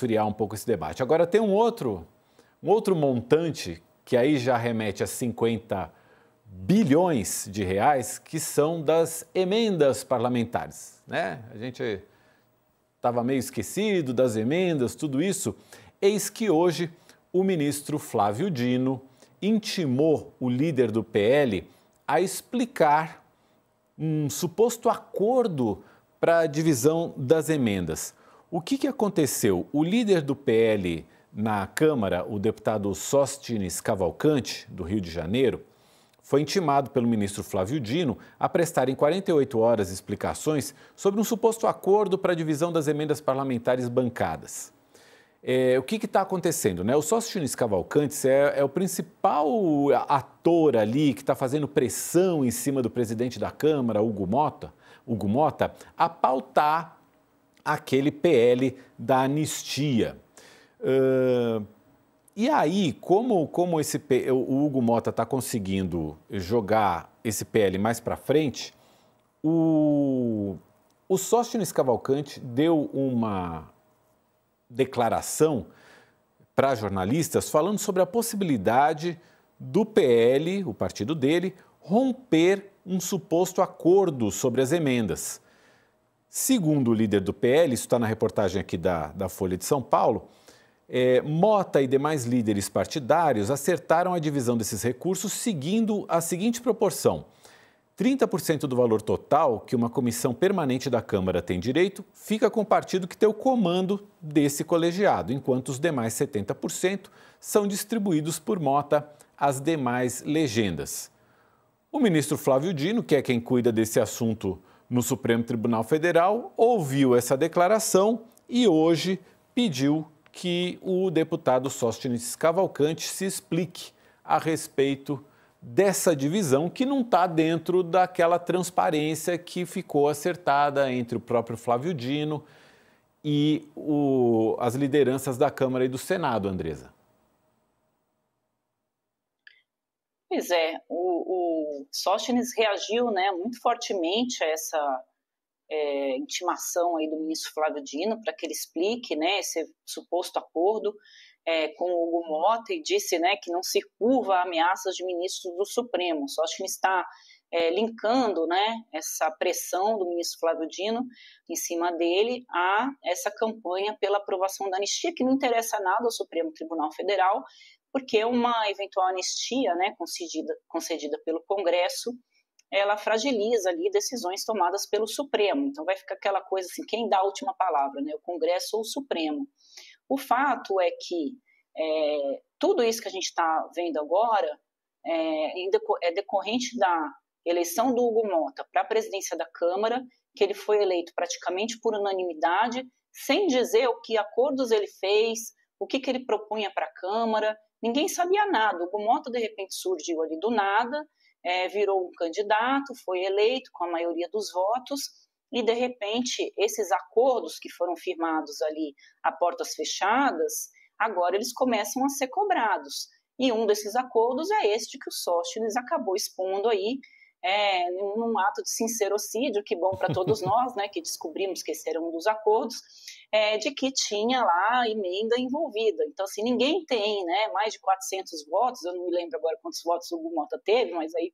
esfriar um pouco esse debate. Agora tem um outro montante que aí já remete a 50 bilhões de reais, que são das emendas parlamentares, né? A gente estava meio esquecido das emendas, tudo isso. Eis que hoje o ministro Flávio Dino intimou o líder do PL a explicar um suposto acordo para a divisão das emendas. O que aconteceu? O líder do PL na Câmara, o deputado Sóstenes Cavalcante, do Rio de Janeiro, foi intimado pelo ministro Flávio Dino a prestar em 48 horas explicações sobre um suposto acordo para a divisão das emendas parlamentares bancadas. O que está acontecendo, né? O Sóstenes Cavalcante é o principal ator ali que está fazendo pressão em cima do presidente da Câmara, Hugo Mota, a pautar aquele PL da anistia. E aí, como o Hugo Mota está conseguindo jogar esse PL mais para frente, o Sóstenes Cavalcante deu uma declaração para jornalistas falando sobre a possibilidade do PL, o partido dele, romper um suposto acordo sobre as emendas. Segundo o líder do PL, isso está na reportagem aqui da Folha de São Paulo, Mota e demais líderes partidários acertaram a divisão desses recursos seguindo a seguinte proporção: 30% do valor total que uma comissão permanente da Câmara tem direito fica com o partido que tem o comando desse colegiado, enquanto os demais 70% são distribuídos por Mota às demais legendas. O ministro Flávio Dino, que é quem cuida desse assunto no Supremo Tribunal Federal, ouviu essa declaração e hoje pediu que o deputado Sóstenes Cavalcante se explique a respeito dessa divisão que não está dentro daquela transparência que ficou acertada entre o próprio Flávio Dino e as lideranças da Câmara e do Senado, Andresa. Pois é, o Sóstenes reagiu, né, muito fortemente a essa intimação aí do ministro Flávio Dino para que ele explique, né, esse suposto acordo com o Hugo Mota e disse, né, que não se curva a ameaças de ministros do Supremo. Sóstenes está linkando, né, essa pressão do ministro Flávio Dino em cima dele a essa campanha pela aprovação da anistia, que não interessa nada ao Supremo Tribunal Federal, porque uma eventual anistia, né, concedida pelo Congresso, ela fragiliza ali decisões tomadas pelo Supremo. Então vai ficar aquela coisa assim, quem dá a última palavra, né, o Congresso ou o Supremo? O fato é que tudo isso que a gente está vendo agora é decorrente da eleição do Hugo Mota para a presidência da Câmara, que ele foi eleito praticamente por unanimidade, sem dizer o que acordos ele fez, o que ele propunha para a Câmara. Ninguém sabia nada. O Hugo Mota, de repente, surgiu ali do nada, virou um candidato, foi eleito com a maioria dos votos, e, de repente, esses acordos que foram firmados ali a portas fechadas, agora eles começam a ser cobrados. E um desses acordos é este que o Sóstenes acabou expondo aí, num ato de sincerocídio, que bom para todos nós, né, que descobrimos que esse era um dos acordos, de que tinha lá emenda envolvida. Então, assim, ninguém tem, né, mais de 400 votos, eu não me lembro agora quantos votos o Hugo Mota teve, mas aí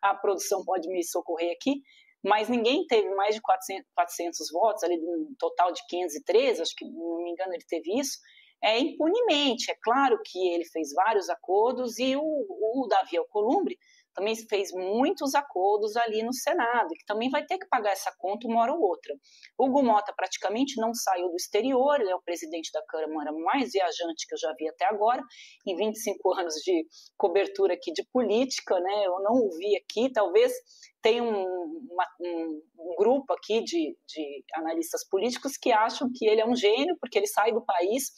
a produção pode me socorrer aqui, mas ninguém teve mais de 400 votos, ali de um total de 513, acho que, não me engano, ele teve isso, impunemente. É claro que ele fez vários acordos e o Davi Alcolumbre também fez muitos acordos ali no Senado, que também vai ter que pagar essa conta uma hora ou outra. O Hugo Mota praticamente não saiu do exterior, ele é o presidente da Câmara mais viajante que eu já vi até agora, em 25 anos de cobertura aqui de política, né? Eu não o vi aqui, talvez tenha um grupo aqui de analistas políticos que acham que ele é um gênio, porque ele sai do país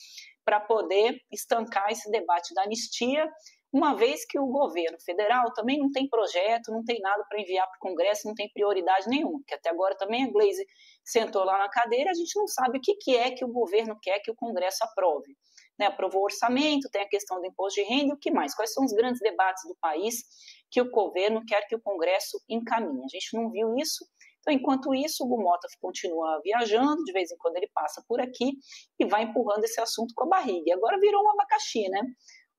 para poder estancar esse debate da anistia, uma vez que o governo federal também não tem projeto, não tem nada para enviar para o Congresso, não tem prioridade nenhuma, porque até agora também a Gleisi sentou lá na cadeira, a gente não sabe o que é que o governo quer que o Congresso aprove. Né, aprovou o orçamento, tem a questão do imposto de renda e o que mais? Quais são os grandes debates do país que o governo quer que o Congresso encaminhe? A gente não viu isso, Então, enquanto isso, o Hugo Mota continua viajando, de vez em quando ele passa por aqui e vai empurrando esse assunto com a barriga. E agora virou um abacaxi, né?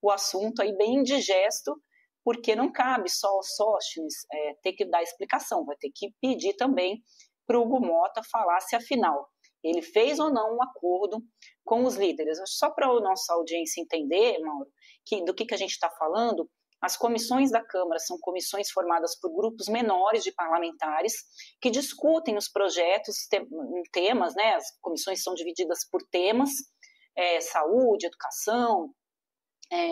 O assunto aí bem indigesto, porque não cabe só o Sóstenes ter que dar explicação, vai ter que pedir também para o Hugo Mota falar se, afinal, ele fez ou não um acordo com os líderes. Só para a nossa audiência entender, Mauro, do que a gente está falando, as comissões da Câmara são comissões formadas por grupos menores de parlamentares que discutem os projetos em temas, né? As comissões são divididas por temas, saúde, educação,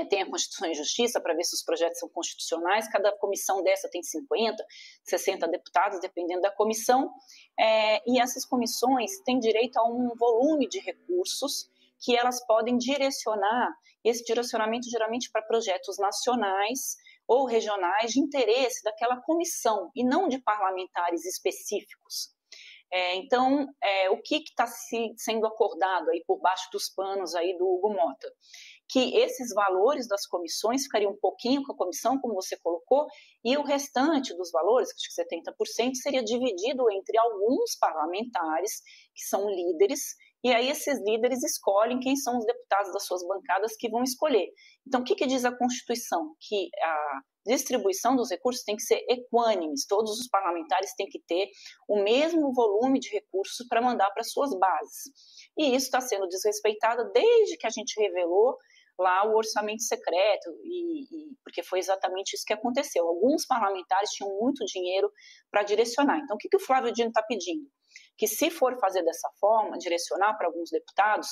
tem a Constituição e Justiça para ver se os projetos são constitucionais. Cada comissão dessa tem 50, 60 deputados, dependendo da comissão, e essas comissões têm direito a um volume de recursos que elas podem direcionar, esse direcionamento geralmente para projetos nacionais ou regionais de interesse daquela comissão e não de parlamentares específicos. Então, o que está sendo acordado aí por baixo dos panos aí do Hugo Mota? Que esses valores das comissões ficariam um pouquinho com a comissão, como você colocou, e o restante dos valores, acho que 70%, seria dividido entre alguns parlamentares, que são líderes, e aí esses líderes escolhem quem são os deputados das suas bancadas que vão escolher. Então, o que diz a Constituição? Que a distribuição dos recursos tem que ser equânimes, todos os parlamentares têm que ter o mesmo volume de recursos para mandar para suas bases. E isso está sendo desrespeitado desde que a gente revelou lá o orçamento secreto, porque foi exatamente isso que aconteceu. Alguns parlamentares tinham muito dinheiro para direcionar. Então, o que o Flávio Dino está pedindo? Que se for fazer dessa forma, direcionar para alguns deputados,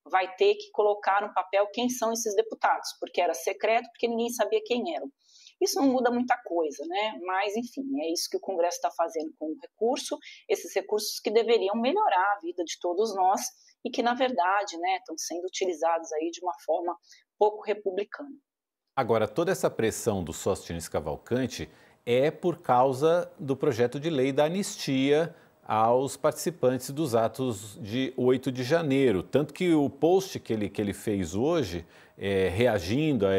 vai ter que colocar no papel quem são esses deputados, porque era secreto, porque ninguém sabia quem eram. Isso não muda muita coisa, né? Mas, enfim, é isso que o Congresso está fazendo com o recurso, esses recursos que deveriam melhorar a vida de todos nós e que, na verdade, né, estão sendo utilizados aí de uma forma pouco republicana. Agora, toda essa pressão do Sóstenes Cavalcante é por causa do projeto de lei da anistia aos participantes dos atos de 8 de janeiro. Tanto que o post que ele fez hoje, reagindo a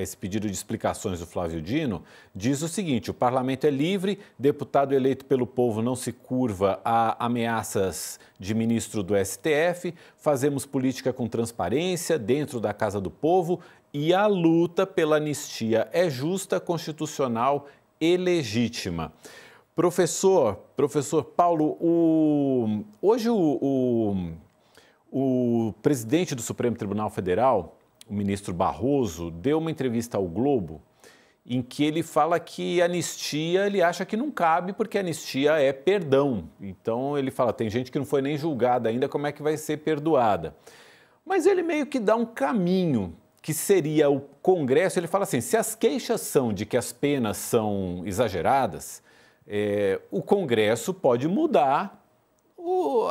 esse pedido de explicações do Flávio Dino, diz o seguinte: o parlamento é livre, deputado eleito pelo povo não se curva a ameaças de ministro do STF, fazemos política com transparência dentro da Casa do Povo e a luta pela anistia é justa, constitucional e legítima. Professor Paulo, hoje o presidente do Supremo Tribunal Federal, o ministro Barroso, deu uma entrevista ao Globo em que ele fala que anistia, ele acha que não cabe porque anistia é perdão. Então ele fala, tem gente que não foi nem julgada ainda, como é que vai ser perdoada? Mas ele meio que dá um caminho, que seria o Congresso. Ele fala assim, se as queixas são de que as penas são exageradas, o Congresso pode mudar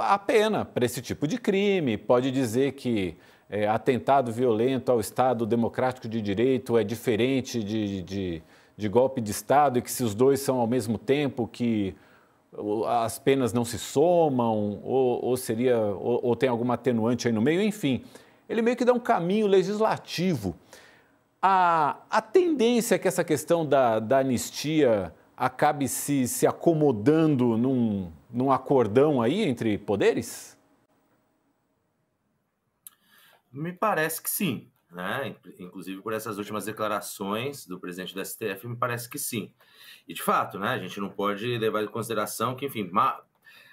a pena para esse tipo de crime, pode dizer que atentado violento ao Estado Democrático de Direito é diferente de golpe de Estado e que se os dois são ao mesmo tempo, que as penas não se somam ou tem alguma atenuante aí no meio, enfim. Ele meio que dá um caminho legislativo. A tendência é que essa questão da anistia acabe se acomodando num acordão aí entre poderes? Me parece que sim, né? Inclusive por essas últimas declarações do presidente do STF, me parece que sim. E de fato, né, a gente não pode levar em consideração que, enfim,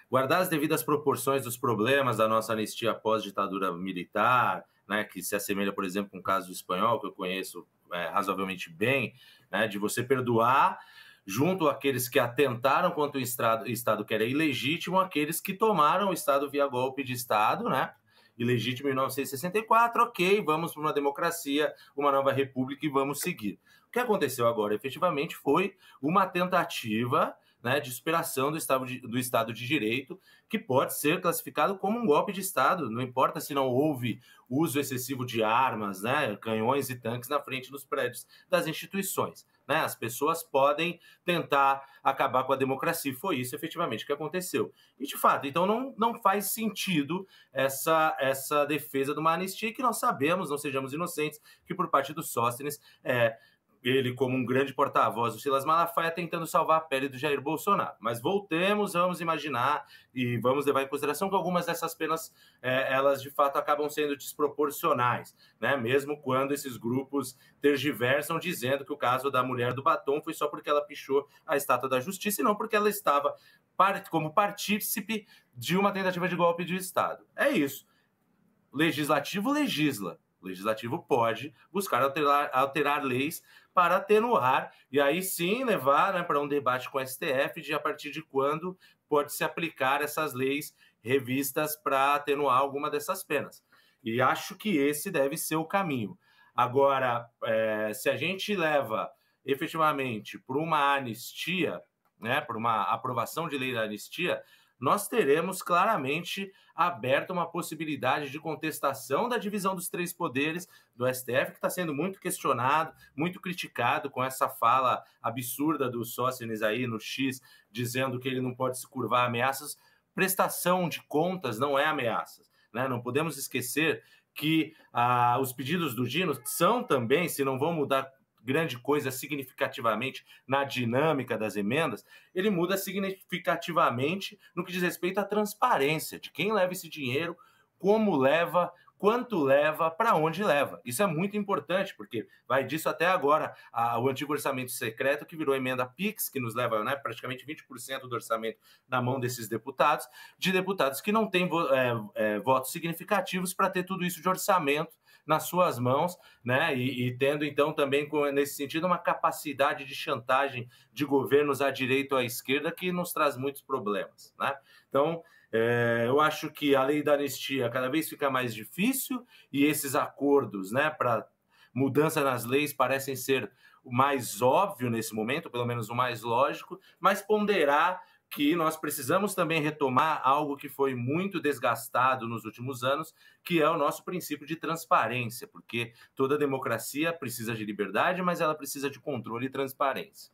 guardar as devidas proporções dos problemas da nossa anistia pós-ditadura militar, né, que se assemelha, por exemplo, com o caso espanhol, que eu conheço razoavelmente bem, né, de você perdoar junto àqueles que atentaram contra o Estado que era ilegítimo, aqueles que tomaram o Estado via golpe de Estado, né? Ilegítimo em 1964, ok, vamos para uma democracia, uma nova república e vamos seguir. O que aconteceu agora, efetivamente, foi uma tentativa, né, de superação do Estado de Direito, que pode ser classificado como um golpe de Estado, não importa se não houve uso excessivo de armas, né, canhões e tanques na frente dos prédios das instituições. Né? As pessoas podem tentar acabar com a democracia, foi isso efetivamente que aconteceu. E de fato, então não faz sentido essa defesa de uma anistia que nós sabemos, não sejamos inocentes, que por parte do Sóstenes ele como um grande porta-voz do Silas Malafaia tentando salvar a pele do Jair Bolsonaro. Mas vamos imaginar e vamos levar em consideração que algumas dessas penas, elas de fato acabam sendo desproporcionais, né? Mesmo quando esses grupos tergiversam dizendo que o caso da mulher do batom foi só porque ela pichou a Estátua da Justiça e não porque ela estava como partícipe de uma tentativa de golpe de Estado. É isso. O Legislativo legisla. O Legislativo pode buscar alterar leis para atenuar e aí sim levar, né, para um debate com o STF de a partir de quando pode se aplicar essas leis revistas para atenuar alguma dessas penas. E acho que esse deve ser o caminho. Agora, se a gente leva efetivamente por uma anistia, né, por uma aprovação de lei da anistia, nós teremos claramente aberto uma possibilidade de contestação da divisão dos três poderes do STF, que está sendo muito questionado, muito criticado com essa fala absurda do Sóstenes aí no X, dizendo que ele não pode se curvar a ameaças. Prestação de contas não é ameaças, né? Não podemos esquecer que os pedidos do Dino são também, se não vão mudar grande coisa significativamente na dinâmica das emendas, ele muda significativamente no que diz respeito à transparência de quem leva esse dinheiro, como leva, quanto leva, para onde leva. Isso é muito importante, porque vai disso até agora o antigo orçamento secreto, que virou emenda PIX, que nos leva, né, praticamente 20% do orçamento na mão desses deputados, de deputados que não têm votos significativos para ter tudo isso de orçamento nas suas mãos, né? E tendo, então, também, nesse sentido, uma capacidade de chantagem de governos à direita ou à esquerda que nos traz muitos problemas, né? Então, eu acho que a lei da anistia cada vez fica mais difícil e esses acordos, né, para mudança nas leis parecem ser o mais óbvio nesse momento, pelo menos o mais lógico, mas ponderar que nós precisamos também retomar algo que foi muito desgastado nos últimos anos, que é o nosso princípio de transparência, porque toda democracia precisa de liberdade, mas ela precisa de controle e transparência.